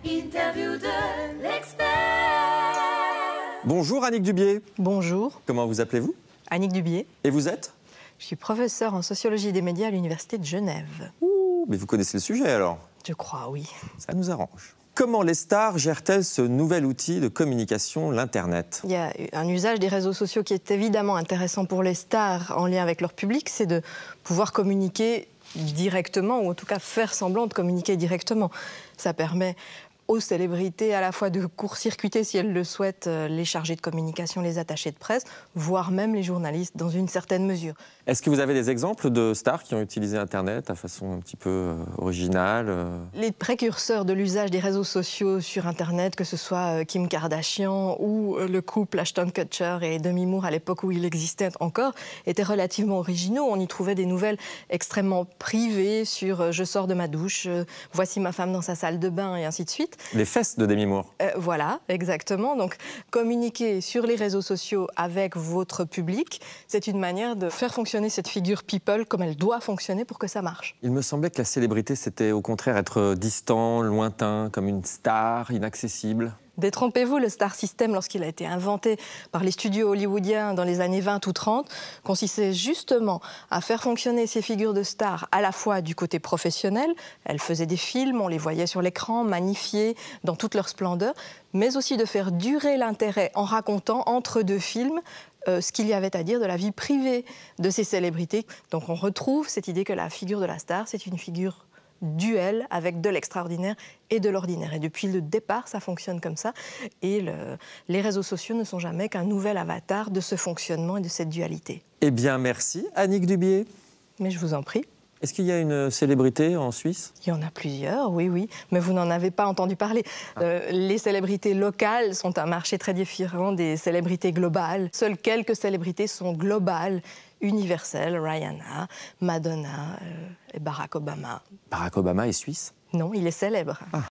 Interview de l'expert. Bonjour Annick Dubié. Bonjour. Comment vous appelez-vous? Annick Dubié. Et vous êtes? Je suis professeure en sociologie des médias à l'Université de Genève. Ouh, mais vous connaissez le sujet alors? Je crois, oui. Ça nous arrange. Comment les stars gèrent-elles ce nouvel outil de communication, l'Internet? Il y a un usage des réseaux sociaux qui est évidemment intéressant pour les stars en lien avec leur public, c'est de pouvoir communiquer directement, ou en tout cas faire semblant de communiquer directement. Ça permet aux célébrités à la fois de court-circuiter, si elles le souhaitent, les chargés de communication, les attachés de presse, voire même les journalistes dans une certaine mesure. Est-ce que vous avez des exemples de stars qui ont utilisé Internet à façon un petit peu originale? Les précurseurs de l'usage des réseaux sociaux sur Internet, que ce soit Kim Kardashian ou le couple Ashton Kutcher et Demi Moore à l'époque où il existait encore, étaient relativement originaux. On y trouvait des nouvelles extrêmement privées sur je sors de ma douche, voici ma femme dans sa salle de bain et ainsi de suite. Les fesses de Demi Moore. Voilà, exactement. Donc, communiquer sur les réseaux sociaux avec votre public, c'est une manière de faire fonctionner cette figure people comme elle doit fonctionner pour que ça marche. Il me semblait que la célébrité, c'était au contraire être distant, lointain, comme une star, inaccessible. Détrompez-vous, le star system, lorsqu'il a été inventé par les studios hollywoodiens dans les années 20 ou 30, consistait justement à faire fonctionner ces figures de stars à la fois du côté professionnel, elles faisaient des films, on les voyait sur l'écran, magnifiés dans toute leur splendeur, mais aussi de faire durer l'intérêt en racontant entre deux films ce qu'il y avait à dire de la vie privée de ces célébrités. Donc on retrouve cette idée que la figure de la star, c'est une figure duel avec de l'extraordinaire et de l'ordinaire. Et depuis le départ, ça fonctionne comme ça. Et les réseaux sociaux ne sont jamais qu'un nouvel avatar de ce fonctionnement et de cette dualité. Eh bien, merci Annick Dubié. Mais je vous en prie. Est-ce qu'il y a une célébrité en Suisse? Il y en a plusieurs, oui, mais vous n'en avez pas entendu parler. Les célébrités locales sont un marché très différent des célébrités globales. Seules quelques célébrités sont globales, universelles. Rihanna, Madonna et Barack Obama. Barack Obama est suisse? Non, il est célèbre.